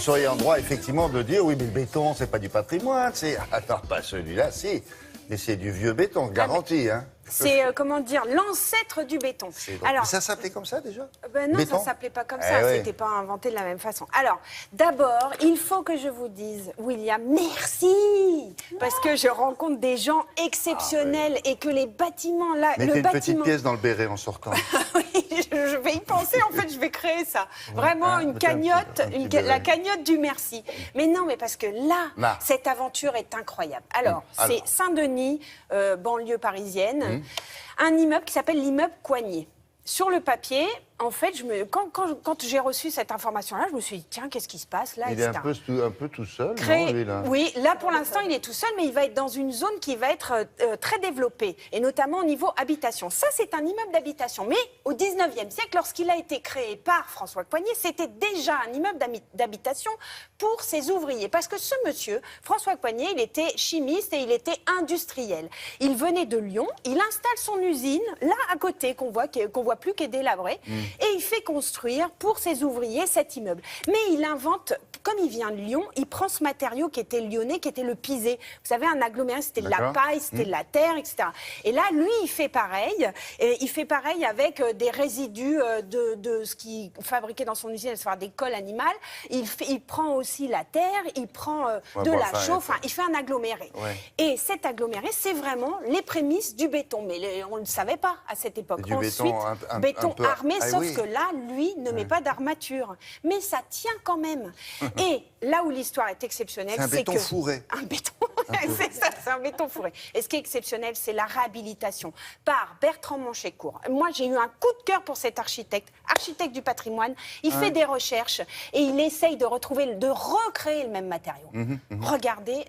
seriez en droit, effectivement, de dire, oui, mais le béton, c'est pas du patrimoine, c'est... Attends, pas celui-là, si. Mais c'est du vieux béton, garanti, hein. C'est, comment dire, l'ancêtre du béton. Alors, ça s'appelait comme ça, déjà? Ben non, béton? ça s'appelait pas comme ça, c'était pas inventé de la même façon. Alors, d'abord, il faut que je vous dise, William, merci. Parce que je rencontre des gens exceptionnels et que les bâtiments, là, mettez une petite pièce dans le béret en sortant. Oui, je vais y penser, en fait, je vais créer ça. Vraiment une cagnotte, la cagnotte du merci. Mais non, mais parce que là, cette aventure est incroyable. Alors, c'est Saint-Denis, banlieue parisienne, un immeuble qui s'appelle l'immeuble Coignet. Sur le papier, en fait, quand j'ai reçu cette information-là, je me suis dit, tiens, qu'est-ce qui se passe là, Il est un peu tout seul, non, lui, là? Oui, là, pour l'instant, il est tout seul, mais il va être dans une zone qui va être très développée, et notamment au niveau habitation. Ça, c'est un immeuble d'habitation. Mais au 19e siècle, lorsqu'il a été créé par François Coignet, c'était déjà un immeuble d'habitation pour ses ouvriers. Parce que ce monsieur, François Coignet, il était chimiste et il était industriel. Il venait de Lyon, il installe son usine, là, à côté, qu'on voit plus, qui est délabrée. Et il fait construire pour ses ouvriers cet immeuble. Mais il invente, comme il vient de Lyon, il prend ce matériau qui était lyonnais, qui était le pisé. Vous savez, un aggloméré, c'était de la paille, c'était de la terre, etc. Et là, lui, il fait pareil. Et il fait pareil avec des résidus de ce qu'il fabriquait dans son usine, à savoir des colles animales. Il prend aussi la terre, il prend de la chaux, enfin, il fait un aggloméré. Ouais. Et cet aggloméré, c'est vraiment les prémices du béton. Mais on ne le savait pas à cette époque. Du Ensuite, béton armé, sauf que là, lui, ne met pas d'armature. Mais ça tient quand même. Et là où l'histoire est exceptionnelle, c'est que... C'est un béton fourré. Un béton, c'est ça, c'est un béton fourré. Et ce qui est exceptionnel, c'est la réhabilitation par Bertrand Monchécourt. Moi, j'ai eu un coup de cœur pour cet architecte du patrimoine. Il fait des recherches et il essaye de recréer le même matériau. Regardez.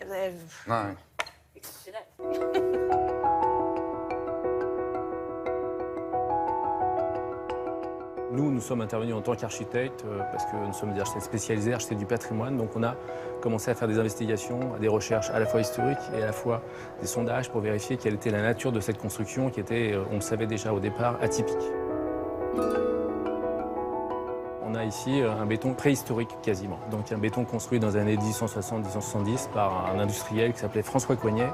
Nous sommes intervenus en tant qu'architectes parce que nous sommes des architectes spécialisés, architectes du patrimoine. Donc on a commencé à faire des investigations, des recherches à la fois historiques et à la fois des sondages pour vérifier quelle était la nature de cette construction qui était, on le savait déjà au départ, atypique. On a ici un béton préhistorique quasiment. Donc un béton construit dans les années 1860-1870 par un industriel qui s'appelait François Coignet.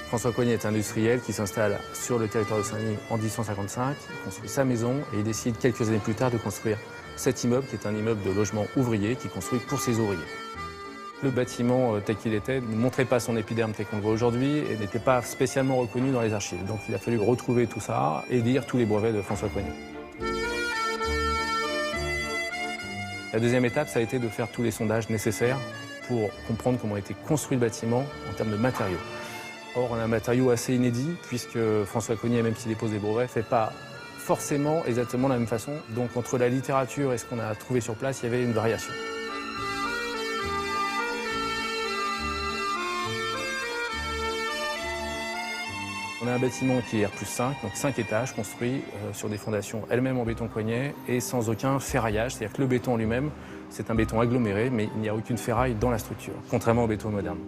François Coignet est industriel qui s'installe sur le territoire de Saint-Denis en 1855, il construit sa maison et il décide quelques années plus tard de construire cet immeuble qui est un immeuble de logement ouvrier qui construit pour ses ouvriers. Le bâtiment tel qu'il était ne montrait pas son épiderme tel qu'on le voit aujourd'hui et n'était pas spécialement reconnu dans les archives. Donc il a fallu retrouver tout ça et lire tous les brevets de François Coignet. La deuxième étape, ça a été de faire tous les sondages nécessaires pour comprendre comment était construit le bâtiment en termes de matériaux. Or, on a un matériau assez inédit, puisque François Coignet, même s'il dépose des brevets, ne fait pas forcément exactement de la même façon. Donc, entre la littérature et ce qu'on a trouvé sur place, il y avait une variation. On a un bâtiment qui est R+5, donc 5 étages, construit sur des fondations elles-mêmes en béton Coignet et sans aucun ferraillage. C'est-à-dire que le béton lui-même, c'est un béton aggloméré, mais il n'y a aucune ferraille dans la structure, contrairement au béton moderne.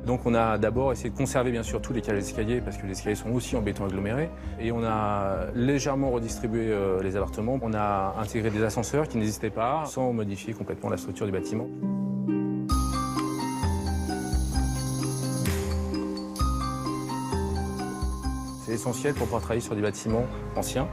Donc on a d'abord essayé de conserver bien sûr tous les cales d'escalier parce que les escaliers sont aussi en béton aggloméré. Et on a légèrement redistribué les appartements. On a intégré des ascenseurs qui n'existaient pas sans modifier complètement la structure du bâtiment. C'est essentiel pour pouvoir travailler sur des bâtiments anciens.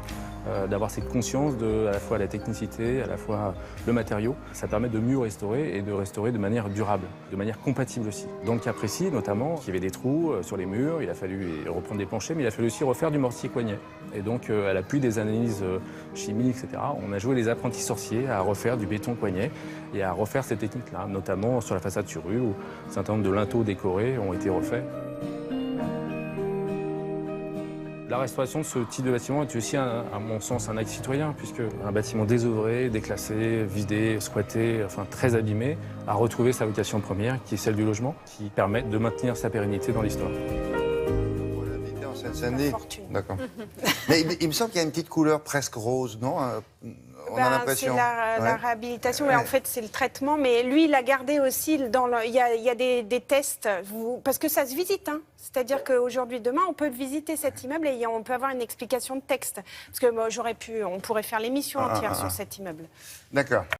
D'avoir cette conscience de à la fois la technicité, à la fois le matériau. Ça permet de mieux restaurer et de restaurer de manière durable, de manière compatible aussi. Dans le cas précis, notamment, il y avait des trous sur les murs, il a fallu reprendre des planchers, mais il a fallu aussi refaire du mortier Coignet. Et donc, à l'appui des analyses chimiques, etc., on a joué les apprentis sorciers à refaire du béton Coignet et à refaire ces techniques-là, notamment sur la façade sur rue où un certain nombre de linteaux décorés ont été refaits. La restauration de ce type de bâtiment est aussi, à mon sens, un acte citoyen, puisque un bâtiment désœuvré, déclassé, vidé, squatté, enfin très abîmé, a retrouvé sa vocation première, qui est celle du logement, qui permet de maintenir sa pérennité dans l'histoire. Vous l'habitez en Seine-Saint-Denis ? D'accord. Mais il me semble qu'il y a une petite couleur presque rose, non ? on a l'impression. C'est la réhabilitation, mais en fait, c'est le traitement. Mais lui, il a gardé aussi, il y a des tests, parce que ça se visite. Hein. C'est-à-dire qu'aujourd'hui, demain, on peut visiter cet immeuble et on peut avoir une explication de texte. Parce que moi, on pourrait faire l'émission entière sur cet immeuble. D'accord.